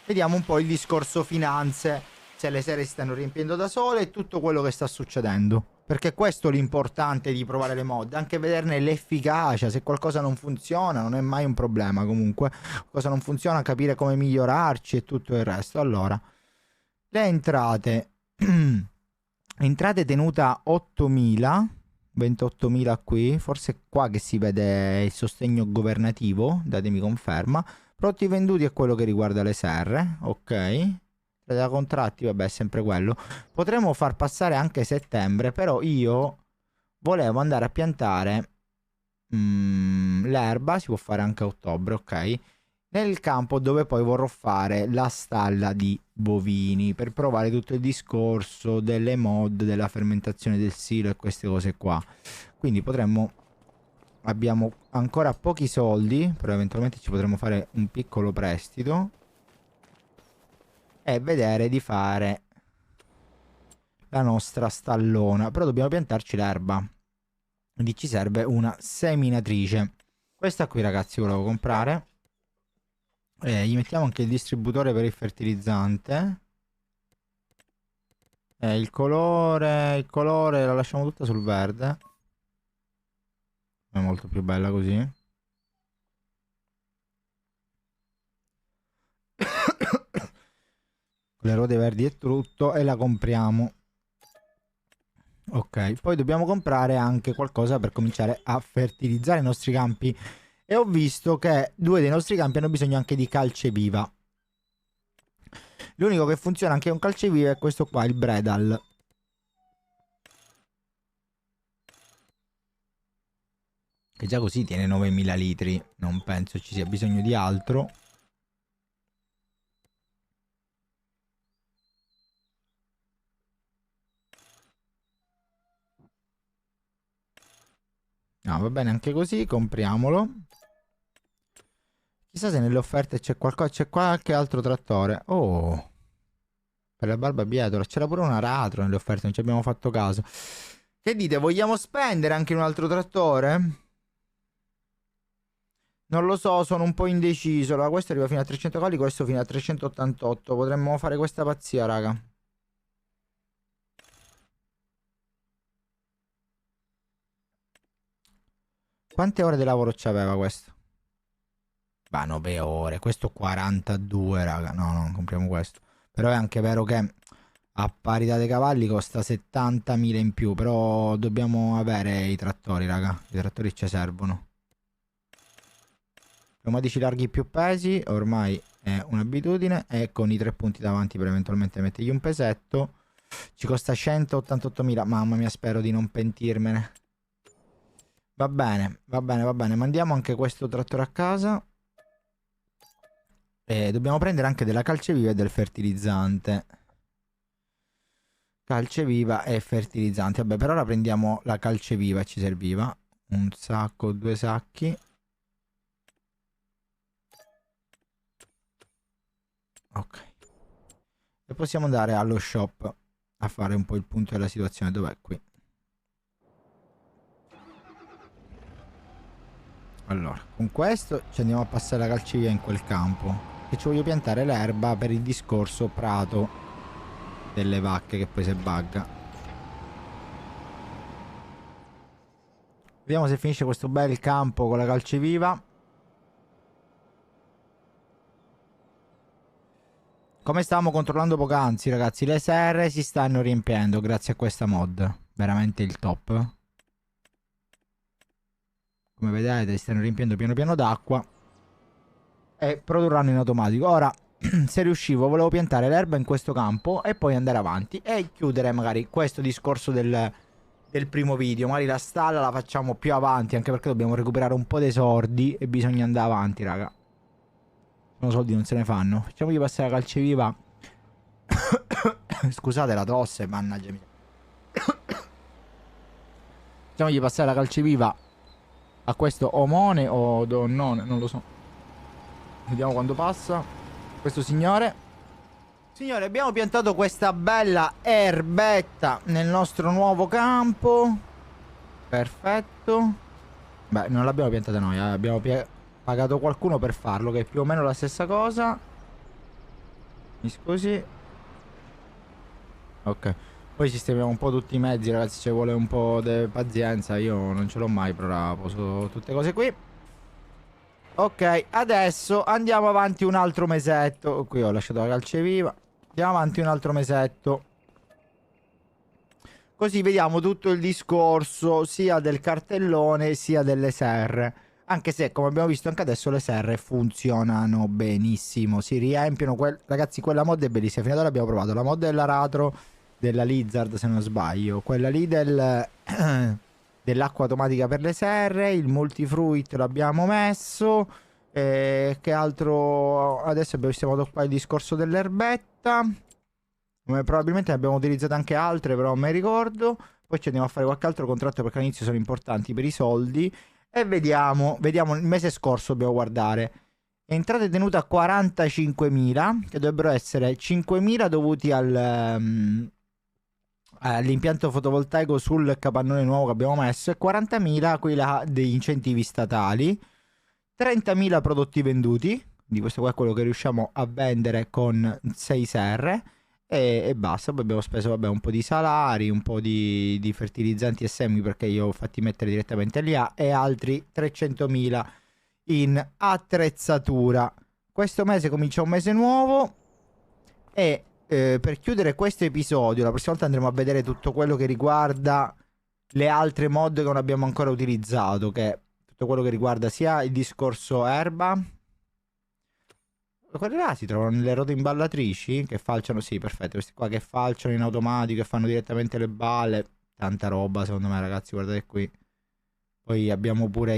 S1: Vediamo un po' il discorso finanze, se le serie si stanno riempiendo da sole e tutto quello che sta succedendo. Perché questo è l'importante di provare le mod, anche vederne l'efficacia. Se qualcosa non funziona non è mai un problema, comunque cosa non funziona, capire come migliorarci e tutto il resto. Allora, le entrate entrate tenuta 8.000, 28.000 qui, forse qua che si vede il sostegno governativo, datemi conferma. Prodotti venduti è quello che riguarda le serre, ok. Da contratti, vabbè, è sempre quello. Potremmo far passare anche settembre, però io volevo andare a piantare l'erba, si può fare anche a ottobre, ok. Nel campo dove poi vorrò fare la stalla di bovini per provare tutto il discorso delle mod, della fermentazione del silo e queste cose qua. Quindi potremmo... Abbiamo ancora pochi soldi, però eventualmente ci potremmo fare un piccolo prestito e vedere di fare la nostra stallona. Però dobbiamo piantarci l'erba, quindi ci serve una seminatrice. Questa qui, ragazzi, volevo comprare. Gli mettiamo anche il distributore per il fertilizzante. Il colore la lasciamo tutta sul verde. È molto più bella così. Le ruote verdi e tutto, e la compriamo. Ok, poi dobbiamo comprare anche qualcosa per cominciare a fertilizzare i nostri campi. E ho visto che 2 dei nostri campi hanno bisogno anche di calceviva. L'unico che funziona anche con calceviva è questo qua, il Bredal. Che già così tiene 9.000 litri. Non penso ci sia bisogno di altro. No, va bene anche così, compriamolo. Chissà se nelle offerte c'è qualcosa, c'è qualche altro trattore. Oh, per la barbabietola, c'era pure un aratro nelle offerte, non ci abbiamo fatto caso. Che dite, vogliamo spendere anche un altro trattore? Non lo so, sono un po' indeciso. Allora, questo arriva fino a 300 cavalli, questo fino a 388. Potremmo fare questa pazzia, raga. Quante ore di lavoro c'aveva questo? Bah, 9 ore. Questo 42, raga. No, no, non compriamo questo. Però è anche vero che a parità dei cavalli costa 70.000 in più. Però dobbiamo avere i trattori, raga. I trattori ci servono. Pneumatici larghi più pesi, ormai è un'abitudine. E con i 3 punti davanti per eventualmente mettergli un pesetto. Ci costa 188.000. Mamma mia, spero di non pentirmene. Va bene, va bene, va bene. Mandiamo anche questo trattore a casa. E dobbiamo prendere anche della calceviva e del fertilizzante. Calceviva e fertilizzante. Vabbè, per ora prendiamo la calceviva, ci serviva. Un sacco, 2 sacchi. Ok. E possiamo andare allo shop a fare un po' il punto della situazione. Dov'è qui? Allora, con questo ci andiamo a passare la calcivia in quel campo. E ci voglio piantare l'erba per il discorso prato delle vacche che poi si bugga. Vediamo se finisce questo bel campo con la calceviva. Come stavamo controllando poc'anzi, ragazzi, le serre si stanno riempiendo grazie a questa mod. Veramente il top. Come vedete si stanno riempiendo piano piano d'acqua e produrranno in automatico. Ora, se riuscivo, volevo piantare l'erba in questo campo e poi andare avanti e chiudere magari questo discorso del primo video. Magari la stalla la facciamo più avanti, anche perché dobbiamo recuperare un po' dei soldi e bisogna andare avanti, raga. Sono soldi, non se ne fanno. Facciamogli passare la calceviva. Scusate la tosse, mannaggia mia. Facciamogli passare la calceviva a questo omone o donnone, non lo so. Vediamo quando passa. Questo signore. Signore, abbiamo piantato questa bella erbetta nel nostro nuovo campo. Perfetto. Beh, non l'abbiamo piantata noi, abbiamo pagato qualcuno per farlo, che è più o meno la stessa cosa. Mi scusi. Ok. Poi sistemiamo un po' tutti i mezzi, ragazzi, ci vuole un po' di pazienza. Io non ce l'ho mai, però ora poso tutte cose qui. Ok, adesso andiamo avanti un altro mesetto. Qui ho lasciato la calceviva. Andiamo avanti un altro mesetto. Così vediamo tutto il discorso sia del cartellone sia delle serre. Anche se, come abbiamo visto anche adesso, le serre funzionano benissimo. Si riempiono. Ragazzi, quella mod è bellissima. Fino ad ora abbiamo provato la mod dell'aratro, della Lizard se non sbaglio. Quella lì dell'acqua automatica per le serre. Il multifruit l'abbiamo messo. Che altro? Adesso abbiamo sistemato qua il discorso dell'erbetta. Probabilmente ne abbiamo utilizzate anche altre, però non mi ricordo. Poi ci andiamo a fare qualche altro contratto perché all'inizio sono importanti per i soldi. E vediamo il mese scorso dobbiamo guardare. Entrate tenute a 45.000, che dovrebbero essere 5.000 dovuti all'impianto fotovoltaico sul capannone nuovo che abbiamo messo e 40.000 quelli là degli incentivi statali. 30.000 prodotti venduti, quindi questo qua è quello che riusciamo a vendere con 6 serre. E basta. Poi abbiamo speso vabbè, un po' di salari, un po' di fertilizzanti e semi perché io ho fatti mettere direttamente lì e altri 300.000 in attrezzatura. Questo mese comincia un mese nuovo e per chiudere questo episodio la prossima volta andremo a vedere tutto quello che riguarda le altre mod che non abbiamo ancora utilizzato, che è tutto quello che riguarda sia il discorso erba. Quelle là si trovano nelle ruote imballatrici che falciano, sì, perfetto, questi qua che falciano in automatico e fanno direttamente le balle. Tanta roba secondo me, ragazzi, guardate qui. Poi abbiamo pure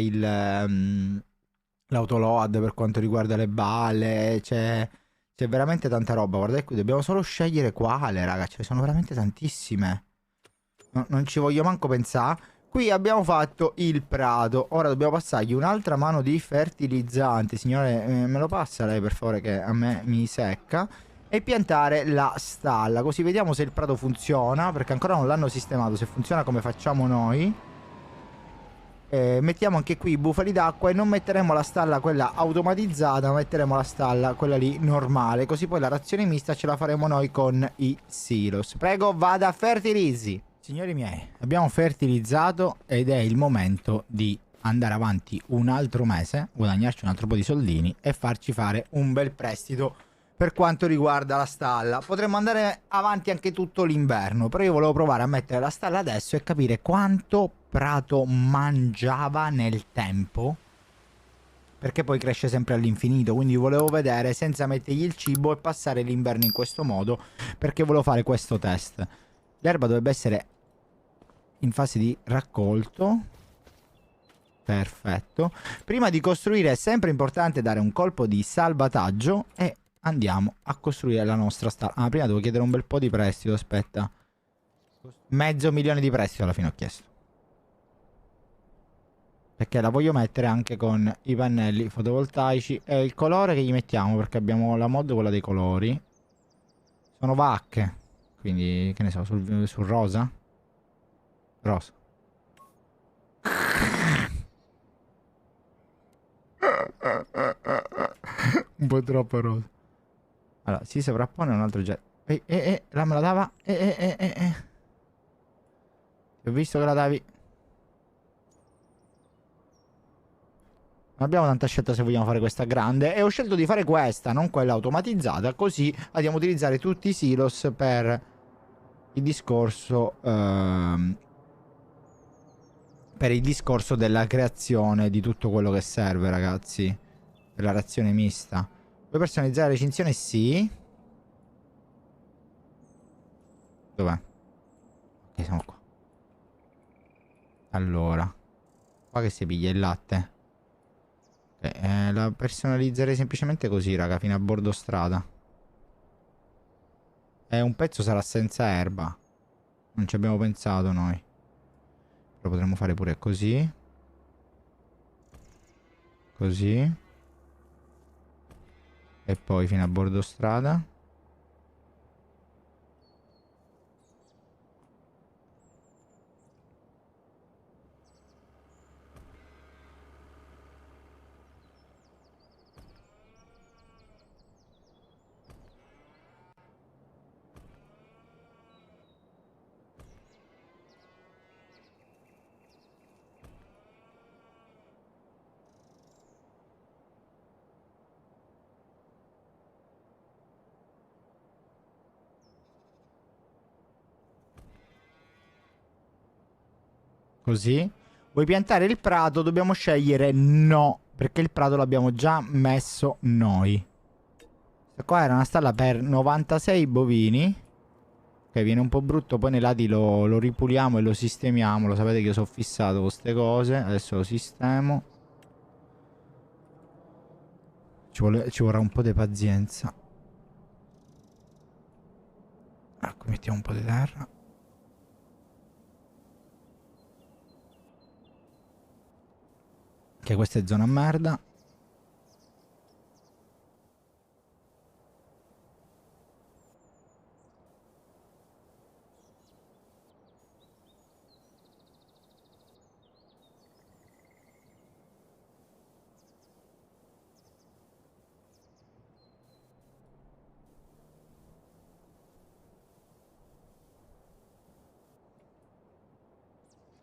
S1: l'autoload per quanto riguarda le balle, c'è veramente tanta roba, guardate qui, dobbiamo solo scegliere quale, raga, ce ne sono veramente tantissime. Non ci voglio manco pensare. Qui abbiamo fatto il prato. Ora dobbiamo passargli un'altra mano di fertilizzante. Signore, me lo passa lei per favore che a me mi secca. E piantare la stalla. Così vediamo se il prato funziona. Perché ancora non l'hanno sistemato. Se funziona come facciamo noi. Mettiamo anche qui i bufali d'acqua. E non metteremo la stalla quella automatizzata. Ma metteremo la stalla quella lì normale. Così poi la razione mista ce la faremo noi con i silos. Prego, vada, fertilizzi. Signori miei, abbiamo fertilizzato ed è il momento di andare avanti un altro mese, guadagnarci un altro po' di soldini e farci fare un bel prestito per quanto riguarda la stalla. Potremmo andare avanti anche tutto l'inverno, però io volevo provare a mettere la stalla adesso e capire quanto prato mangiava nel tempo, perché poi cresce sempre all'infinito, quindi volevo vedere senza mettergli il cibo e passare l'inverno in questo modo, perché volevo fare questo test. L'erba dovrebbe essere in fase di raccolto. Perfetto. Prima di costruire è sempre importante dare un colpo di salvataggio e andiamo a costruire la nostra stalla. Ah, prima devo chiedere un bel po' di prestito, aspetta. 500.000 di prestito alla fine ho chiesto, perché la voglio mettere anche con i pannelli fotovoltaici. E il colore che gli mettiamo, perché abbiamo la mod quella dei colori, sono vacche, quindi che ne so, sul rosa. Rosa. Un po' troppo rosa. Allora, si sovrappone un altro oggetto. Là me la dava. Ti ho visto che la davi. Non abbiamo tanta scelta se vogliamo fare questa grande. E ho scelto di fare questa, non quella automatizzata. Così andiamo a utilizzare tutti i silos per il discorso... per il discorso della creazione di tutto quello che serve, ragazzi. Per la razione mista. Puoi personalizzare la recinzione? Sì. Dov'è? Ok, siamo qua. Allora. Qua che si piglia il latte. Ok, la personalizzerei semplicemente così, raga, fino a bordo strada. Un pezzo sarà senza erba. Non ci abbiamo pensato noi. Lo potremmo fare pure così. Così. E poi fino a bordo strada. Così. Vuoi piantare il prato? Dobbiamo scegliere no. Perché il prato l'abbiamo già messo noi. Questa qua era una stalla per 96 bovini. Ok, viene un po' brutto. Poi nei lati lo ripuliamo e lo sistemiamo. Lo sapete che io sono fissato con queste cose. Adesso lo sistemo. Ci vorrà un po' di pazienza. Ecco, mettiamo un po' di terra. Che questa è zona merda.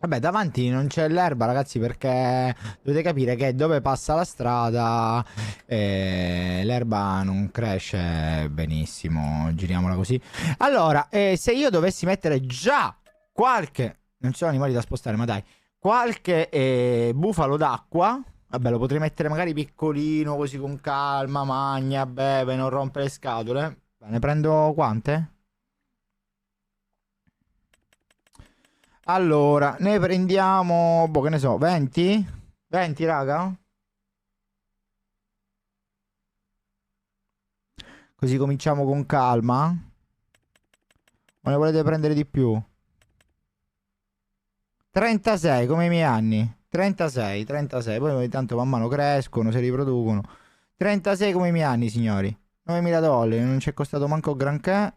S1: Vabbè, davanti non c'è l'erba, ragazzi, perché dovete capire che dove passa la strada l'erba non cresce benissimo. Giriamola così. Allora, se io dovessi mettere già qualche... Non ci sono animali da spostare, ma dai. Qualche bufalo d'acqua. Vabbè, lo potrei mettere magari piccolino, così con calma, magna, beve, non rompe le scatole. Ne prendo quante? Allora, ne prendiamo, boh, che ne so, 20? 20, raga? Così cominciamo con calma. O ne volete prendere di più? 36, come i miei anni. 36, 36. Poi ogni tanto man mano crescono, si riproducono. 36 come i miei anni, signori. 9.000 dollari, non ci è costato manco granché.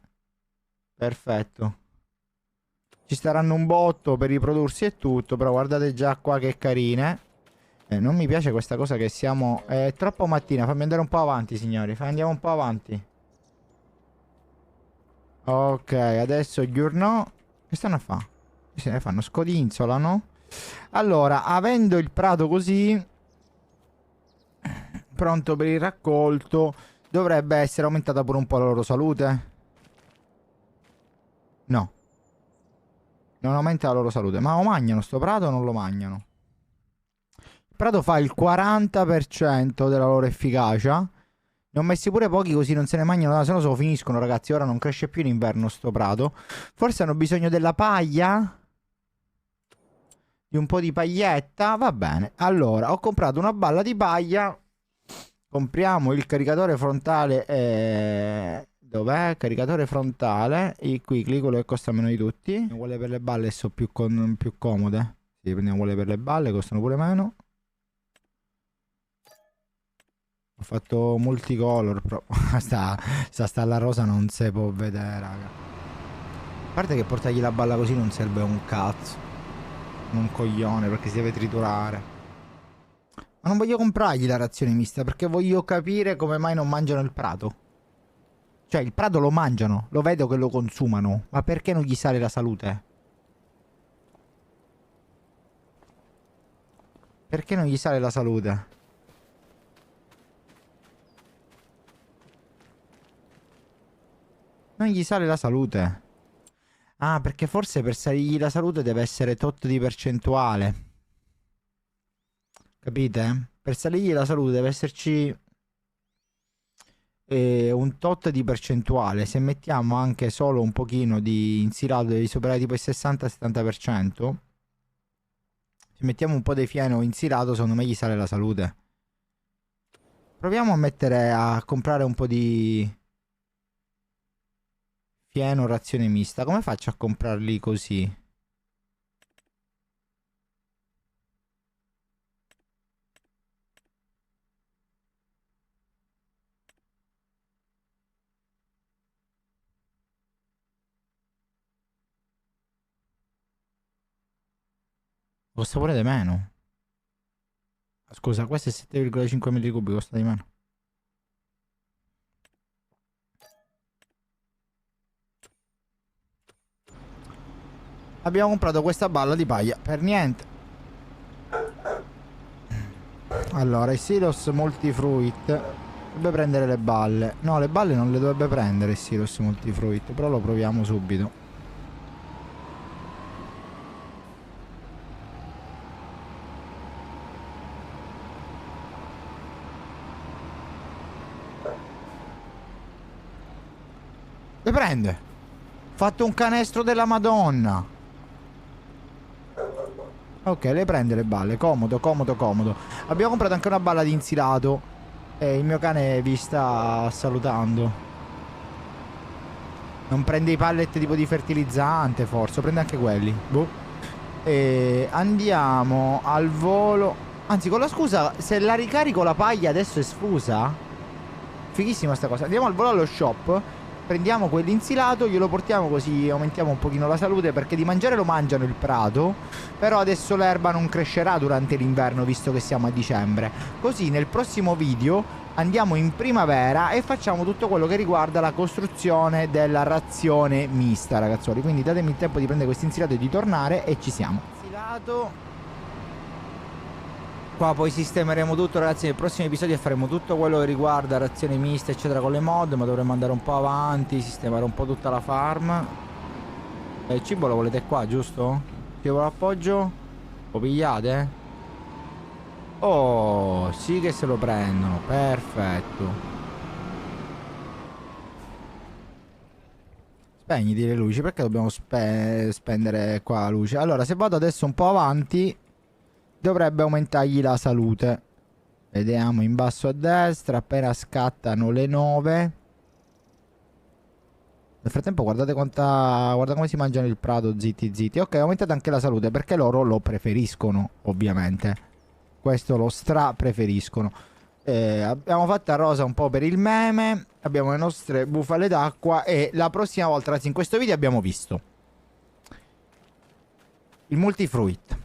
S1: Perfetto. Ci staranno un botto per riprodursi e tutto, però guardate già qua che carine. Non mi piace questa cosa che siamo... È troppo mattina, fammi andare un po' avanti, signori. Andiamo un po' avanti. Ok, adesso gli urnò. Che stanno a fare? Che se ne fanno? Scodinzolano. Allora, avendo il prato così... pronto per il raccolto, dovrebbe essere aumentata pure un po' la loro salute. No. Non aumenta la loro salute. Ma lo mangiano sto prato o non lo mangiano? Il prato fa il 40% della loro efficacia. Ne ho messi pure pochi così non se ne mangiano. Se no se lo finiscono, ragazzi. Ora non cresce più in inverno sto prato. Forse hanno bisogno della paglia. Di un po' di paglietta. Va bene. Allora, ho comprato una balla di paglia. Compriamo il caricatore frontale. Dov'è? Caricatore frontale. Il Quickly, quello che costa meno di tutti. Quelle per le balle sono più comode. Sì, prendiamo quelle per le balle, costano pure meno. Ho fatto multicolor. sta alla rosa non si può vedere, raga. A parte che portargli la balla così non serve un cazzo. Un coglione, perché si deve triturare. Ma non voglio comprargli la razione mista, perché voglio capire come mai non mangiano il prato. Cioè, il prato lo mangiano, lo vedo che lo consumano, ma perché non gli sale la salute? Perché non gli sale la salute? Non gli sale la salute. Ah, perché forse per salirgli la salute deve essere tot di percentuale. Capite? Per salirgli la salute deve esserci un tot di percentuale. Se mettiamo anche solo un pochino di insilato, devi superare tipo il 60-70%. Se mettiamo un po' di fieno insilato, secondo me gli sale la salute. Proviamo a mettere a comprare un po' di fieno razione mista. Come faccio a comprarli così? Costa pure di meno. Scusa, questo è 7,5 metri cubi, costa di meno. Abbiamo comprato questa balla di paglia per niente. Allora, il Silos Multifruit dovrebbe prendere le balle. No, le balle non le dovrebbe prendere il Silos Multifruit, però lo proviamo subito. Le prende. Fatto un canestro della Madonna. Ok, le prende le balle. Comodo, comodo, comodo. Abbiamo comprato anche una balla di insilato. E il mio cane vi sta salutando. Non prende i pallet tipo di fertilizzante, forse. Prende anche quelli. Boh. E andiamo al volo. Anzi, con la scusa, se la ricarico la paglia adesso è sfusa. Fighissima sta cosa. Andiamo al volo allo shop. Prendiamo quell'insilato, glielo portiamo così aumentiamo un pochino la salute, perché di mangiare lo mangiano il prato, però adesso l'erba non crescerà durante l'inverno visto che siamo a dicembre. Così nel prossimo video andiamo in primavera e facciamo tutto quello che riguarda la costruzione della razione mista, ragazzoli. Quindi datemi il tempo di prendere questo insilato e di tornare e ci siamo. Insilato. Qua poi sistemeremo tutto, ragazzi, nel prossimo episodio faremo tutto quello che riguarda razioni miste eccetera con le mod, ma dovremmo andare un po' avanti, sistemare un po' tutta la farm. Il cibo lo volete qua, giusto? Cibo l'appoggio? Lo pigliate? Oh, sì che se lo prendono, perfetto. Spegniti le luci, perché dobbiamo spendere qua la luce? Allora, se vado adesso un po' avanti dovrebbe aumentargli la salute. Vediamo in basso a destra, appena scattano le 9. Nel frattempo guardate quanta... guarda come si mangiano il prato, zitti zitti. Ok, aumentate anche la salute perché loro lo preferiscono, ovviamente. Questo lo stra preferiscono. Abbiamo fatto a rosa un po' per il meme. Abbiamo le nostre bufale d'acqua. E la prossima volta, ragazzi, in questo video abbiamo visto il multifruit,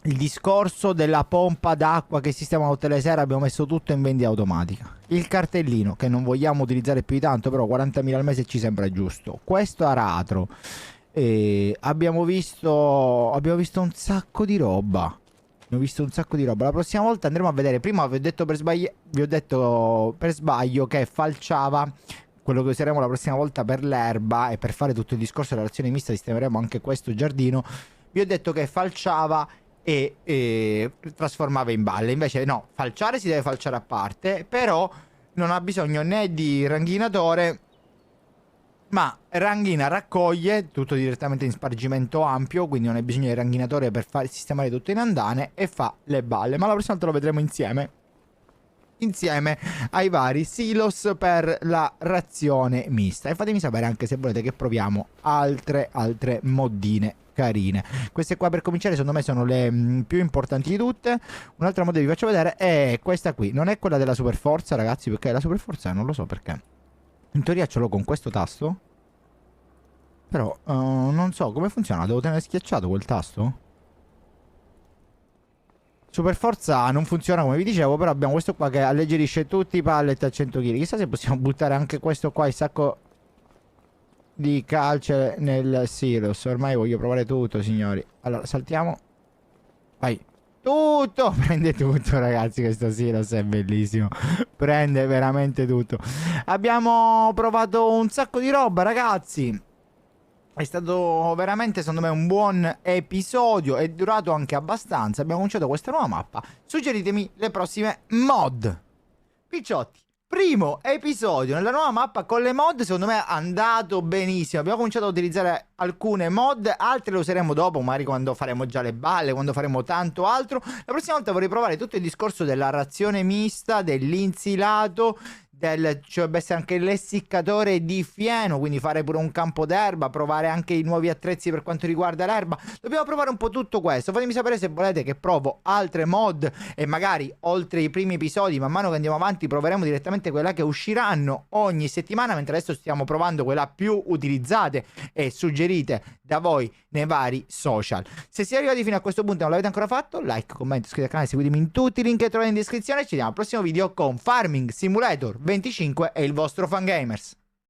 S1: il discorso della pompa d'acqua che sistema tutte le sere, abbiamo messo tutto in vendita automatica. Il cartellino che non vogliamo utilizzare più di tanto, però 40.000 al mese ci sembra giusto. Questo aratro. Abbiamo visto un sacco di roba. La prossima volta andremo a vedere. Prima vi ho detto per sbaglio che falciava. Quello che useremo la prossima volta per l'erba e per fare tutto il discorso della razione mista sistemeremo anche questo giardino. Vi ho detto che falciava e trasformava in balle. Invece no, falciare si deve falciare a parte, però non ha bisogno né di ranghinatore, ma ranghina raccoglie tutto direttamente in spargimento ampio, quindi non hai bisogno di ranghinatore per far sistemare tutto in andane, e fa le balle. Ma la prossima volta lo vedremo insieme ai vari silos per la razione mista. E fatemi sapere anche se volete che proviamo altre moddine carine. Queste qua per cominciare secondo me sono le più importanti di tutte. Un'altra mod che vi faccio vedere è questa qui. Non è quella della super forza, ragazzi, perché la super forza non lo so perché. In teoria ce l'ho con questo tasto, però non so come funziona. Devo tenere schiacciato quel tasto? Super forza non funziona come vi dicevo, però abbiamo questo qua che alleggerisce tutti i pallet a 100 kg. Chissà se possiamo buttare anche questo qua, il sacco di calce nel silos. Ormai voglio provare tutto, signori. Allora, saltiamo. Vai. tutto, prende tutto ragazzi, questo Silos è bellissimo, prende veramente tutto. Abbiamo provato un sacco di roba ragazzi, è stato veramente secondo me un buon episodio, è durato anche abbastanza, abbiamo cominciato questa nuova mappa, suggeritemi le prossime mod. Picciotti, primo episodio nella nuova mappa con le mod, secondo me è andato benissimo. Abbiamo cominciato a utilizzare alcune mod, altre le useremo dopo, magari quando faremo già le balle, quando faremo tanto altro. La prossima volta vorrei provare tutto il discorso della razione mista, dell'insilato, cioè dovrebbe essere anche l'essiccatore di fieno, quindi fare pure un campo d'erba, provare anche i nuovi attrezzi per quanto riguarda l'erba. Dobbiamo provare un po' tutto questo. Fatemi sapere se volete che provo altre mod e magari oltre i primi episodi, man mano che andiamo avanti, proveremo direttamente quelle che usciranno ogni settimana, mentre adesso stiamo provando quelle più utilizzate e suggerite da voi nei vari social. Se siete arrivati fino a questo punto e non l'avete ancora fatto, like, commento, iscrivetevi al canale, seguitemi in tutti i link che trovate in descrizione. Ci vediamo al prossimo video con Farming Simulator 25 e il vostro Fangamers.